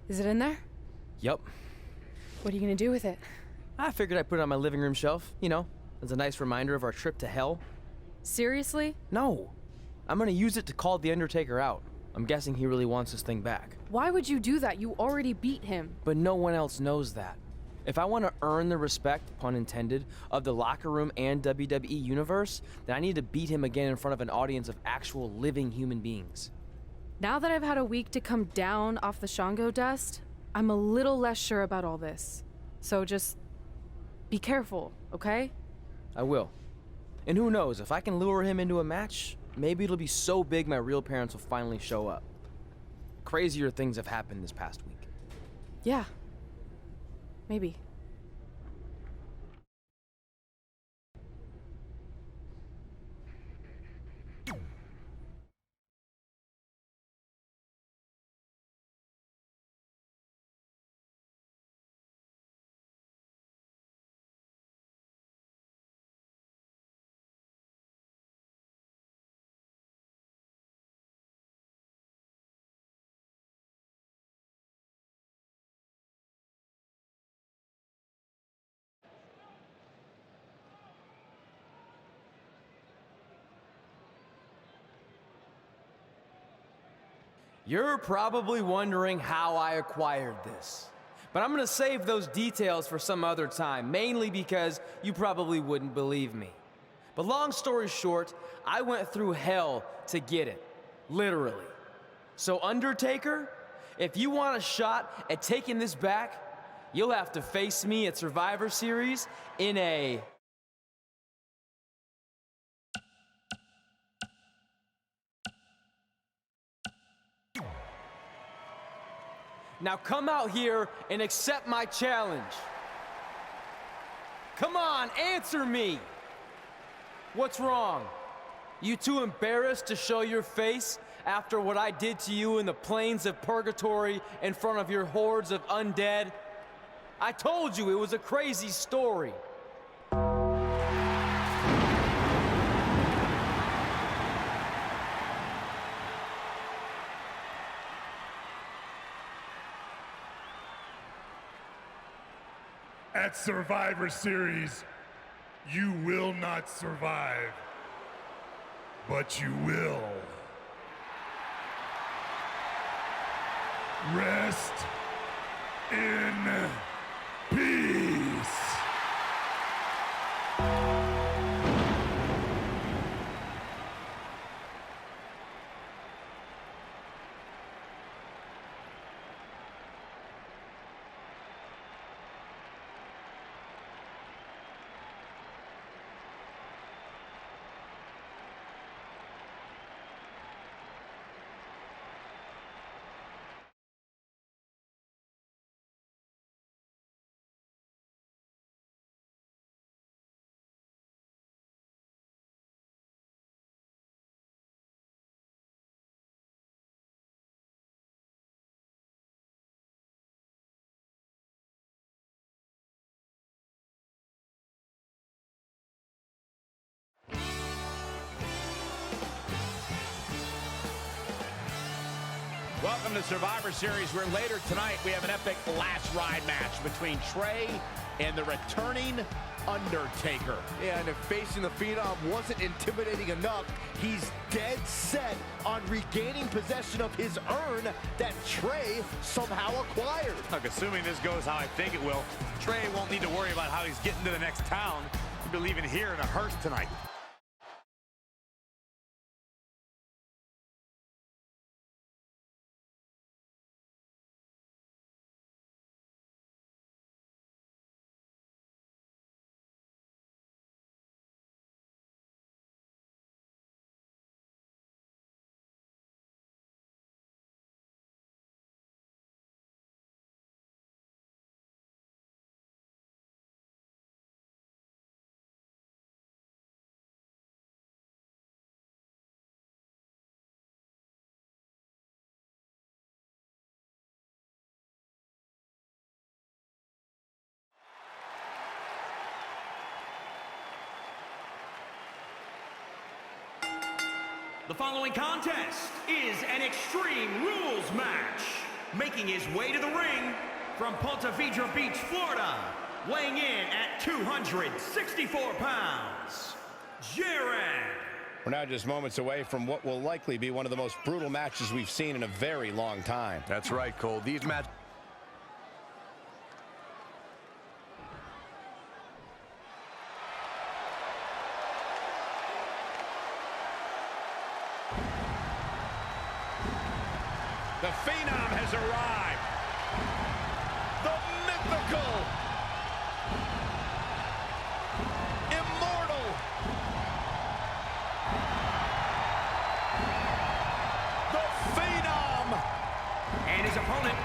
Is it in there? Yup. What are you gonna do with it? I figured I'd put it on my living room shelf, you know, as a nice reminder of our trip to hell. Seriously? No. I'm gonna use it to call the Undertaker out. I'm guessing he really wants this thing back. Why would you do that? You already beat him. But no one else knows that. If I want to earn the respect, pun intended, of the locker room and WWE universe, then I need to beat him again in front of an audience of actual living human beings. Now that I've had a week to come down off the Shango dust, I'm a little less sure about all this. So just be careful, okay? I will. And who knows, if I can lure him into a match, maybe it'll be so big my real parents will finally show up. Crazier things have happened this past week. Yeah. Maybe. You're probably wondering how I acquired this. But I'm gonna save those details for some other time, mainly because you probably wouldn't believe me. But long story short, I went through hell to get it. Literally. So Undertaker, if you want a shot at taking this back, you'll have to face me at Survivor Series in a... Now come out here and accept my challenge. Come on, answer me! What's wrong? You too embarrassed to show your face after what I did to you in the plains of purgatory in front of your hordes of undead? I told you it was a crazy story. At Survivor Series, you will not survive, but you will rest in peace. Welcome to Survivor Series, where later tonight we have an epic last ride match between Trey and the returning Undertaker. Yeah, and if facing the Phenom wasn't intimidating enough, he's dead set on regaining possession of his urn that Trey somehow acquired. Look, assuming this goes how I think it will, Trey won't need to worry about how he's getting to the next town. He'll be leaving here in a hearse tonight. The following contest is an Extreme Rules match. Making making his way to the ring from Ponte Vedra Beach, Florida, weighing in at 264 pounds, Jared. We're now just moments away from what will likely be one of the most brutal matches we've seen in a very long time. That's right, Cole. These matches... The Phenom has arrived. The mythical, immortal, the Phenom. And his opponent.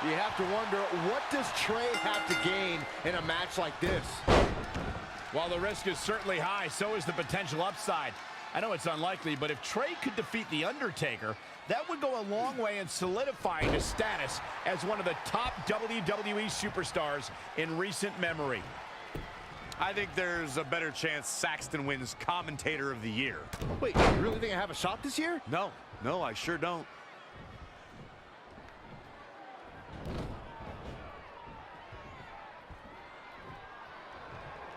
You have to wonder, what does Trey have to gain in a match like this? While the risk is certainly high, so is the potential upside. I know it's unlikely, but if Trey could defeat The Undertaker, that would go a long way in solidifying his status as one of the top WWE superstars in recent memory. I think there's a better chance Saxton wins Commentator of the Year. Wait, you really think I have a shot this year? No, I sure don't.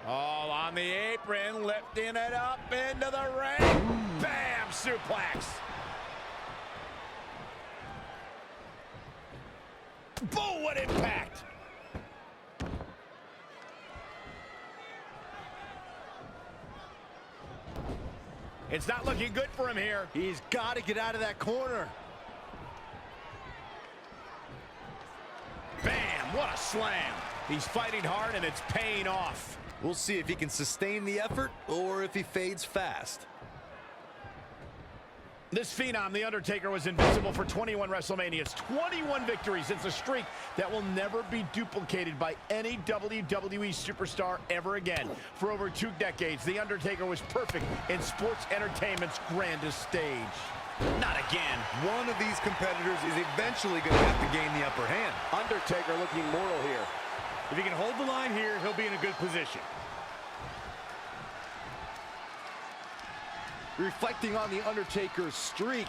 All on the apron, lifting it up into the ring. Bam! Suplex. Boom! What impact! It's not looking good for him here. He's got to get out of that corner. Bam! What a slam. He's fighting hard and it's paying off. We'll see if he can sustain the effort or if he fades fast. This Phenom, The Undertaker, was invincible for 21 WrestleManias, 21 victories. It's a streak that will never be duplicated by any WWE superstar ever again. For over 2 decades, The Undertaker was perfect in sports entertainment's grandest stage. Not again. One of these competitors is eventually going to have to gain the upper hand. Undertaker looking mortal here. If he can hold the line here, he'll be in a good position. Reflecting on The Undertaker's streak,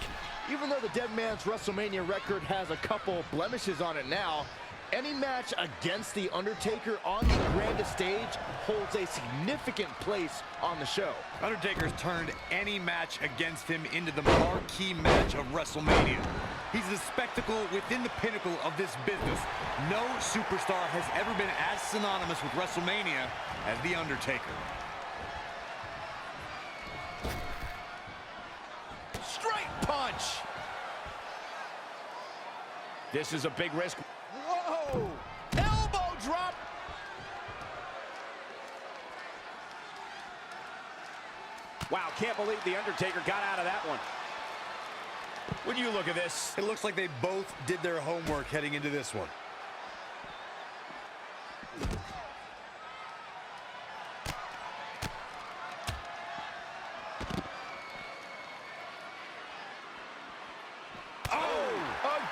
even though the Dead Man's WrestleMania record has a couple blemishes on it now, any match against The Undertaker on the grandest stage holds a significant place on the show. Undertaker's turned any match against him into the marquee match of WrestleMania. He's the spectacle within the pinnacle of this business. No superstar has ever been as synonymous with WrestleMania as The Undertaker. Straight punch! This is a big risk. Whoa! Elbow drop! Wow, can't believe The Undertaker got out of that one. When you look at this, It looks like they both did their homework heading into this one.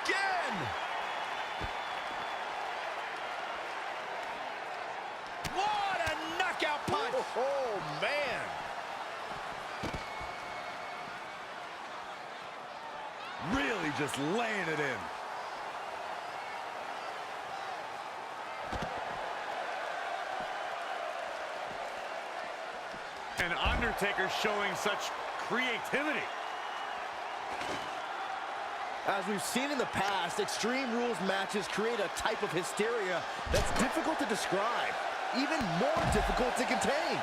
again! What a knockout punch! Oh, man. Really just laying it in. And Undertaker showing such creativity. As we've seen in the past, Extreme Rules matches create a type of hysteria that's difficult to describe, even more difficult to contain.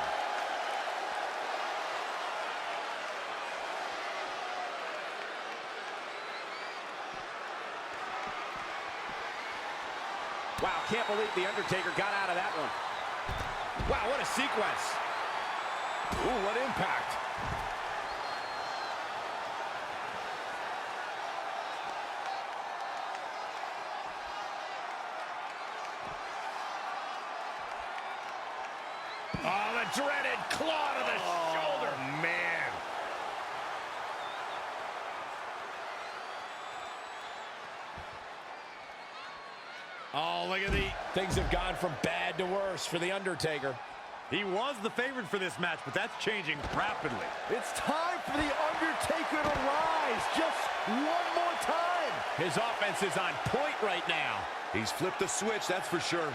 Wow, can't believe The Undertaker got out of that one. Wow, what a sequence. Ooh, what impact. Oh, the dreaded claw to the shoulder. Man. Oh, look at the... Things have gone from bad to worse for The Undertaker. He was the favorite for this match, but that's changing rapidly. It's time for The Undertaker to rise. His offense is on point right now. He's flipped the switch, that's for sure.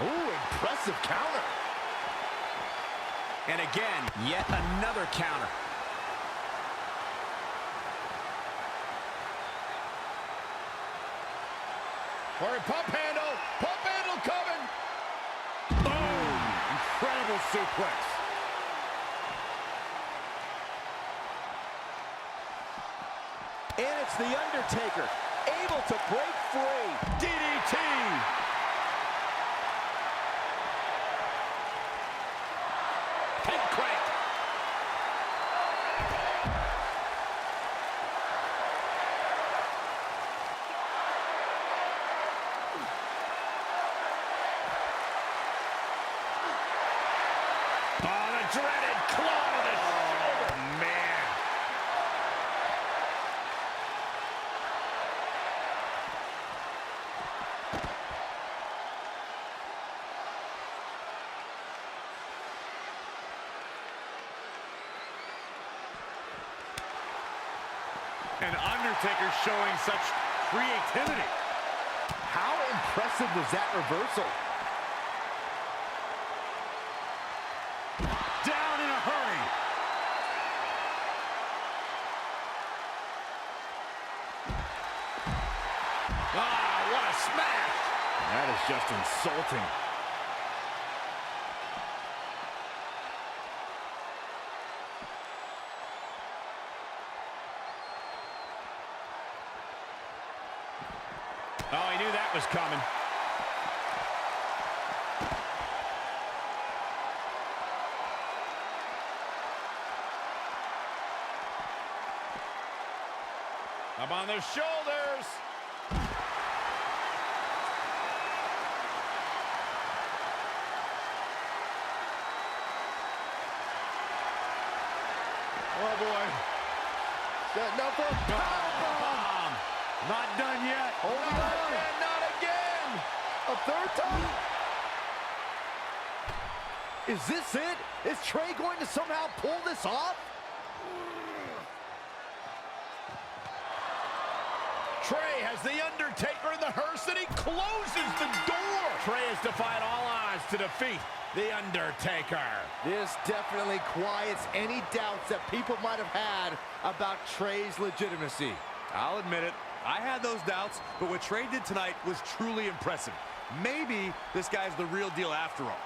Ooh, impressive counter. And again, yet another counter. For a pump handle coming. Boom! Incredible suplex. And it's The Undertaker, able to break free. DDT. Pin crank. Oh, the dreaded claw to the shoulder. Man. And Undertaker showing such creativity. How impressive was that reversal? Down in a hurry. Ah, what a smash. That is just insulting. Oh, he knew that was coming. Up on their shoulders. Oh, boy. Setting up for a powerbomb. Not done yet. Holding on. And not again. A third time. Is this it? Is Trey going to somehow pull this off? Trey has the Undertaker in the hearse, and he closes the door. Trey has defied all odds to defeat the Undertaker. This definitely quiets any doubts that people might have had about Trey's legitimacy. I'll admit it. I had those doubts, but what Trey did tonight was truly impressive. Maybe this guy's the real deal after all.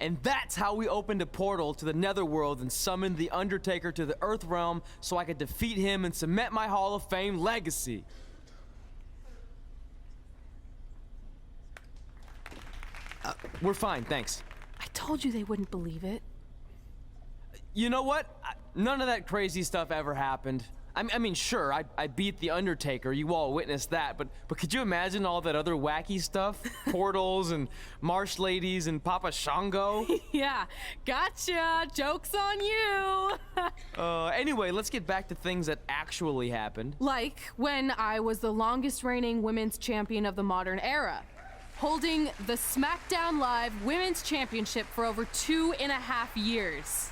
And that's how we opened a portal to the Netherworld and summoned the Undertaker to the Earth Realm so I could defeat him and cement my Hall of Fame legacy. We're fine, thanks. I told you they wouldn't believe it. You know what? None of that crazy stuff ever happened. I mean, sure, I beat the Undertaker. You all witnessed that. But could you imagine all that other wacky stuff? Portals and marsh ladies and Papa Shango? Yeah, gotcha. Joke's on you. Anyway, let's get back to things that actually happened. Like when I was the longest reigning women's champion of the modern era, holding the SmackDown Live Women's Championship for over 2.5 years.